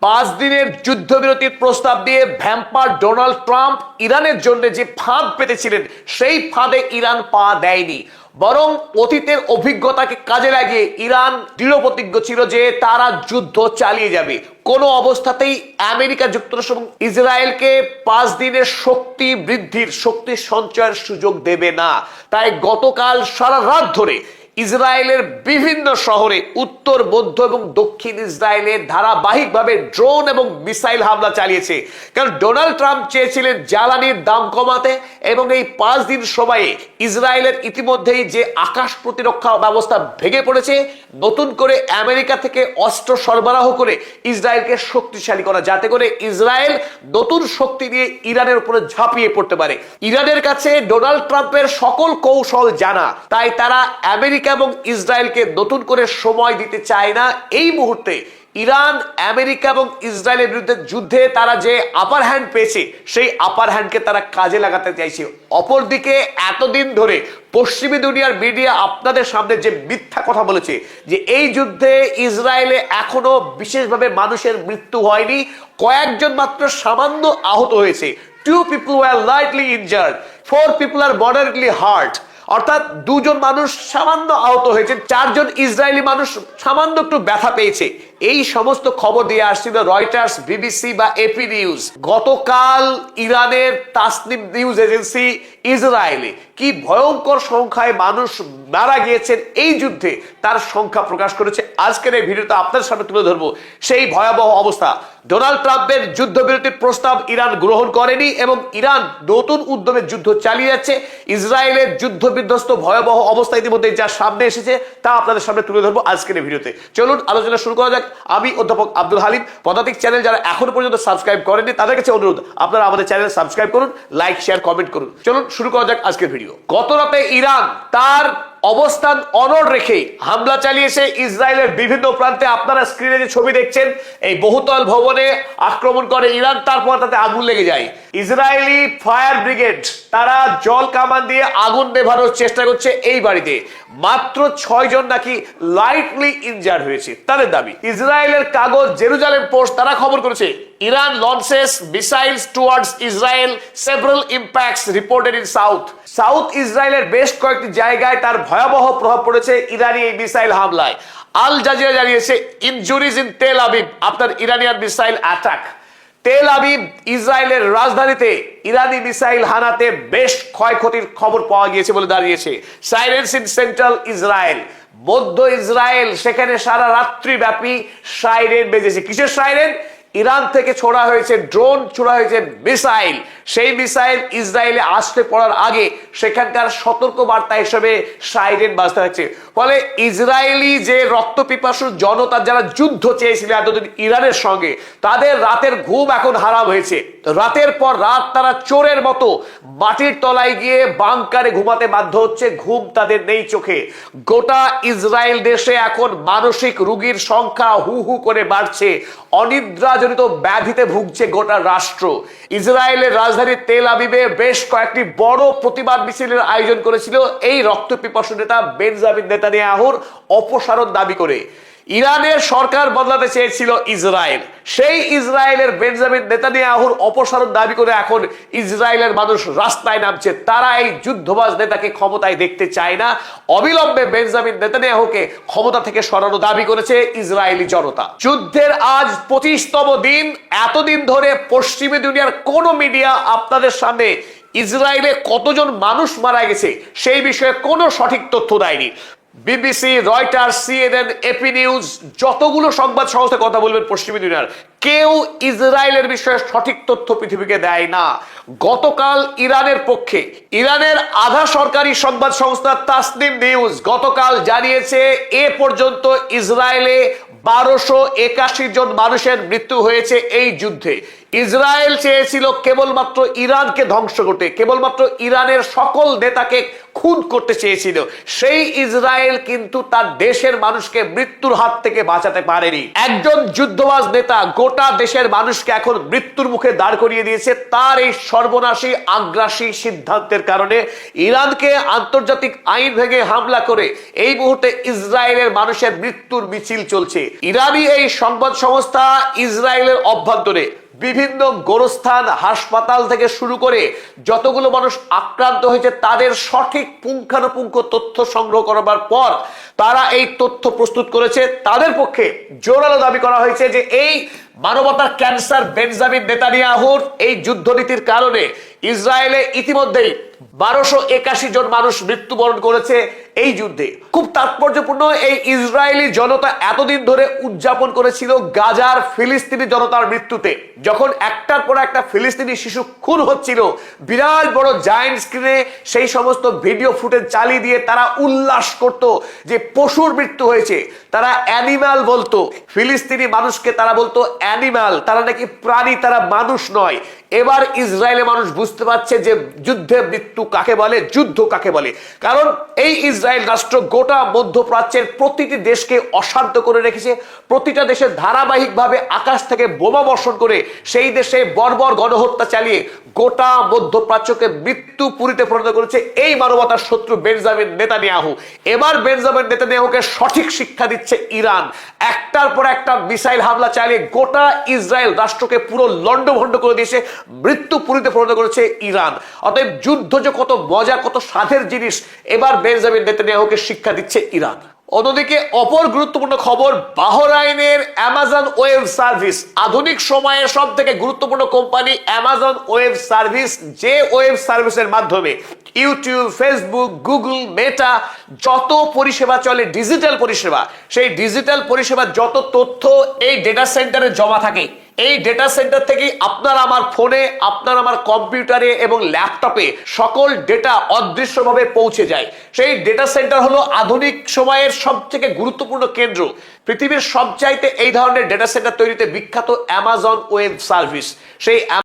5 দিনের যুদ্ধবিরতির প্রস্তাব দিয়ে ভ্যাম্পার ডোনাল্ড ট্রাম্প ইরানের জন্য যে ফাঁদ পেতেছিলেন সেই ফাঁদে ইরান পা দেয়নি, বরং অতীতের অভিজ্ঞতাকে কাজে লাগিয়ে ইরান দৃঢ়প্রতিজ্ঞ ছিল যে তারা যুদ্ধ চালিয়ে যাবে। কোনো অবস্থাতেই আমেরিকা যুক্তরাষ্ট্র এবং ইসরায়েলকে 5 দিনের শক্তি বৃদ্ধির, শক্তি সঞ্চয়ের সুযোগ দেবে না। তাই গতকাল সারা রাত ধরে ইসরায়েলের বিভিন্ন শহরে উত্তর, মধ্য এবং দক্ষিণ ইসরায়েলে ধারাবাহিকভাবে ড্রোন এবং মিসাইল হামলা চালিয়েছে। কারণ ডোনাল্ড ট্রাম্প চেয়েছিলেন জ্বালানির দাম কমাতে, এবং এই 5 দিন সময়ে ইসরায়েলের ইতিমধ্যেই যে আকাশ প্রতিরক্ষা ব্যবস্থা ভেঙে পড়েছে, নতুন করে আমেরিকা থেকে অস্ত্র সরবরাহ করে ইসরায়েলকে শক্তিশালী করা, যাতে করে ইসরায়েল নতুন শক্তি নিয়ে ইরানের উপরে ঝাঁপিয়ে পড়তে পারে। ইরানের কাছে ডোনাল্ড ট্রাম্পের সকল কৌশল জানা, তাই তারা আমেরিকা এবং ইসরায়েলকে নতুন করে সময় দিতে চায় না। এই মুহূর্তে ইরান আমেরিকা এবং ইসরায়েলের বিরুদ্ধে যুদ্ধে তারা যে আপার হ্যান্ড পেয়েছে, সেই আপার হ্যান্ডকে তারা কাজে লাগাতে চাইছে। অপরদিকে এতদিন ধরে পশ্চিমী দুনিয়ার মিডিয়া আপনাদের সামনে যে মিথ্যা কথা বলেছে যে এই যুদ্ধে ইসরায়েলে এখনো বিশেষভাবে মানুষের মৃত্যু হয়নি, কয়েকজন মাত্র সামান্য আহত হয়েছে। 2 people were lightly injured, 4 people are moderately hurt। অর্থাৎ 2 জন মানুষ সামান্য আহত হয়েছে, 4 জন ইসরায়েলি মানুষ সামান্য একটু ব্যথা পেয়েছে। এই সমস্ত খবর দিয়ে আসছিল রয়টার্স, বিবিসি বা এপি নিউজ। গতকাল ইরানের তাসনিম নিউজ এজেন্সি ইসরায়েলে কি ভয়ঙ্কর সংখ্যায় মানুষ মারা গিয়েছেন এই যুদ্ধে তার সংখ্যা প্রকাশ করেছে। আজকের এই ভিডিওতে আপনাদের সামনে তুলে ধরবো সেই ভয়াবহ অবস্থা। ডোনাল্ড ট্রাম্পের যুদ্ধবিরতির প্রস্তাব ইরান গ্রহণ করেনি এবং ইরান নতুন উদ্যমে যুদ্ধ চালিয়ে যাচ্ছে। ইসরায়েলের যুদ্ধ বিধ্বস্ত ভয়াবহ অবস্থা ইতিমধ্যে যা সামনে এসেছে তা আপনাদের সামনে তুলে ধরবো আজকের এই ভিডিওতে। চলুন আলোচনা শুরু করা যাক। আমি অধ্যাপক আব্দুল হালিম। পদাতিক চ্যানেল যারা এখনো পর্যন্ত সাবস্ক্রাইব করেননি তাদের কাছে অনুরোধ, আপনারা আমাদের চ্যানেল সাবস্ক্রাইব করুন, লাইক, শেয়ার, কমেন্ট করুন। চলুন শুরু করা যাক আজকের ভিডিও। গত রাতে ইরান তার অবস্থান অনড় রেখে হামলা চালিয়েছে ইসরায়েলের বিভিন্ন প্রান্তে। আপনারা স্ক্রিনে যে ছবি দেখছেন, এই বহুতল ভবনে আক্রমণ করে ইরান, তারপর তাতে আগুন লেগে যায়। ইসরায়েলি ফায়ার ব্রিগেড তারা জল কামান দিয়ে আগুন নেভানোর চেষ্টা করছে এই বাড়িতে। মাত্র 6 জন নাকি লাইটলি ইনজার্ড হয়েছে তাদের দাবি। ইসরায়েলের কাগজ জেরুজালেম পোস্ট তারা খবর করেছে Iran launches missiles towards Israel, several impacts reported in south ইসরায়েলের বেশ কয়েকটি জায়গায় তার ভয়াবহ প্রভাব পড়েছে ইরানি এই মিসাইল হামলায়। আল জাজিরা জানিয়েছে injuries in Tel Aviv after Iranian missile attack. Tel Aviv ইসরায়েলের রাজধানীতে ইরানি মিসাইল হানাতে বেশ ক্ষয়ক্ষতির খবর পাওয়া গিয়েছে বলে দাঁড়িয়েছে। সাইরেন্স ইন সেন্ট্রাল ইসরায়েল, মধ্য ইসরায়েল, সেখানে সারা রাত্রি ব্যাপী সাইরেন বেজেছে। কিসের সাইরেন? ইরান থেকে ছোড়া হয়েছে ড্রোন, ছোড়া হয়েছে মিসাইল। সেই মিসাইল ইসরায়েলে আসতে পড়ার আগে সেখানকার সতর্ক বার্তা হিসেবে সাইরেন বাজতে হচ্ছে। ফলে ইসরায়েলি যে রক্তপিপাসু জনতা যারা যুদ্ধ চেয়েছিল এতদিন ইরানের সঙ্গে, তাদের রাতের ঘুম এখন হারাম হয়েছে। রাতের পর রাত তারা চোরের মতো মাটির তলায় গিয়ে বাংকারে ঘুমাতে বাধ্য হচ্ছে, ঘুম তাদের নেই চোখে। গোটা ইসরায়েল দেশে এখন মানসিক রোগীর সংখ্যা হু হু করে বাড়ছে, অনিদ্রাজনিত ব্যাধিতে ভুগছে গোটা রাষ্ট্র। ইসরায়েলের রাজধানী তেল আবিবে বেশ কয়েকটি বড় প্রতিবাদ মিছিলের আয়োজন করেছিল এই রক্তপিপাসু নেতা বেঞ্জামিন নেতানিয়াহুর অপসারণ দাবি করে। ইরানের সরকার বদলাতে চেয়েছিল ইসরায়েল, সেই ইসরায়েলের বেঞ্জামিন নেতানিয়াহুর অপসারণ দাবি করে এখন ইসরায়েলের মানুষ রাস্তায় নামছে। তারা এই যুদ্ধবাজ নেতাকে ক্ষমতায় দেখতে চায় না। অবিলম্বে বেঞ্জামিন নেতানিয়াহুকে ক্ষমতা থেকে সরানো দাবি করেছে ইসরায়েলি জনতা। যুদ্ধের আজ 25তম দিন। এতদিন ধরে পশ্চিমী দুনিয়ার কোন মিডিয়া আপনাদের সামনে ইসরায়েলে কতজন মানুষ মারা গেছে সেই বিষয়ে কোনো সঠিক তথ্য দেয়নি। BBC, Reuters, CNN, AP news, যতগুলো সংবাদ সংস্থা কথা বলবেন পশ্চিমী দুনিয়ার, কেউ ইসরায়েলের বিষয়ে সঠিক তথ্য পৃথিবীকে দেয় না। গতকাল ইরানের পক্ষে ইরানের আধা সরকারি সংবাদ সংস্থা তাসনিম নিউজ গতকাল জানিয়েছে এ পর্যন্ত ইসরায়েলে 1281 জন মানুষের মৃত্যু হয়েছে এই যুদ্ধে। ইসরায়েল চেয়েছিল কেবলমাত্র ইরানকে ধ্বংস করতে, কেবলমাত্র ইরানের সকল নেতাকে খুন করতে চেয়েছিল। সেই ইসরায়েল কিন্তু তার দেশের মানুষকে মৃত্যুর হাত থেকে বাঁচাতে পারেনি। একজন যুদ্ধবাজ নেতা গোটা দেশের মানুষকে এখন মৃত্যুর মুখে দাঁড় করিয়ে দিয়েছে তার এই সর্বনাশী আগ্রাসী সিদ্ধান্তের কারণে। ইরানকে আন্তর্জাতিক আইন ভেঙে হামলা করে এই মুহূর্তে ইসরায়েলের মানুষের মৃত্যুর মিছিল চলছে। ইরানি এই সংবাদ সংস্থা ইসরায়েলের অভ্যন্তরে বিভিন্ন গোরস্থান, হাসপাতাল থেকে শুরু করে যতগুলো মানুষ আক্রান্ত হয়েছে তাদের সঠিক পুঙ্খানুপুঙ্খ তথ্য সংগ্রহ করবার পর তারা এই তথ্য প্রস্তুত করেছে। তাদের পক্ষে জোরালো দাবি করা হয়েছে যে এই মানবতার ক্যান্সার বেঞ্জামিন নেতানিয়াহুর এই যুদ্ধনীতির কারণে ইসরায়েলে ইতিমধ্যেই 1281 জন মানুষ মৃত্যুবরণ করেছে এই যুদ্ধে। খুব তাৎপর্যপূর্ণ, এই ইসরায়েলি জনতা এতদিন ধরে উদযাপন করেছিল গাজার ফিলিস্তিনি জনতার মৃত্যুতে। যখন একটার পর একটা ফিলিস্তিনি শিশু খুন হচ্ছিল, বিরাট বড় জায়ান্ট স্ক্রিনে সেই সমস্ত ভিডিও ফুটেজ চালিয়ে দিয়ে তারা উল্লাস করত যে পশুর মৃত্যু হয়েছে। তারা অ্যানিম্যাল বলতো, ফিলিস্তিনি মানুষকে তারা বলতো অ্যানিম্যাল, তারা নাকি প্রাণী, তারা মানুষ নয়। এবার ইসরায়েলের মানুষ বুঝতে পারছে যে যুদ্ধের মৃত্যু কাকে বলে, যুদ্ধ কাকে বলে। কারণ এই ইসরায়েল রাষ্ট্র গোটা মধ্যপ্রাচ্যের প্রতিটি দেশকে অশান্ত করে রেখেছে। প্রতিটা দেশে ধারাবাহিকভাবে আকাশ থেকে বোমা বর্ষণ করে সেই দেশে বর্বর গণহত্যা চালিয়ে গোটা মধ্যপ্রাচ্যকে মৃত্যু পুরীতে পরিণত করেছে এই মানবতার শত্রু বেঞ্জামিন নেতানিয়াহু। এবার বেঞ্জামিন নেতানিয়াহুকে সঠিক শিক্ষা দিচ্ছে ইরান। একটার পর একটা মিসাইল হামলা চালিয়ে গোটা ইসরায়েল রাষ্ট্রকে পুরো লন্ডভন্ড করে দিয়েছে, মৃত্যু পুরীতে পরিণত করেছে ইরান। অতএব যুদ্ধ যে কত মজা, কত স্বাদের জিনিস, এবার বেঞ্জামিন নেতানিয়াহুকে শিক্ষা দিচ্ছে ইরান। অন্যদিকে অপর গুরুত্বপূর্ণ খবর, বাহরাইনের অ্যামাজন ওয়েব সার্ভিস, আধুনিক সময়ের সব থেকে গুরুত্বপূর্ণ কোম্পানি অ্যামাজন ওয়েব সার্ভিস, যে ওয়েব সার্ভিসের মাধ্যমে ইউটিউব, ফেসবুক, গুগল, মেটা যত পরিষেবা চলে, ডিজিটাল পরিষেবা, সেই ডিজিটাল পরিষেবার যত তথ্য এই ডেটা সেন্টারে জমা থাকে, এই ডেটা সেন্টার থেকে আপনার আমার ফোনে, আপনার আমার কম্পিউটারে এবং ল্যাপটপে সকল ডেটা অদৃশ্যভাবে পৌঁছে যায়। সেই ডেটা সেন্টার হলো আধুনিক সময়ের সবথেকে গুরুত্বপূর্ণ কেন্দ্র। পৃথিবীর সবচাইতে এই ধরনের ডেটা সেন্টার তৈরিতে বিখ্যাত অ্যামাজন ওয়েব সার্ভিস। সেই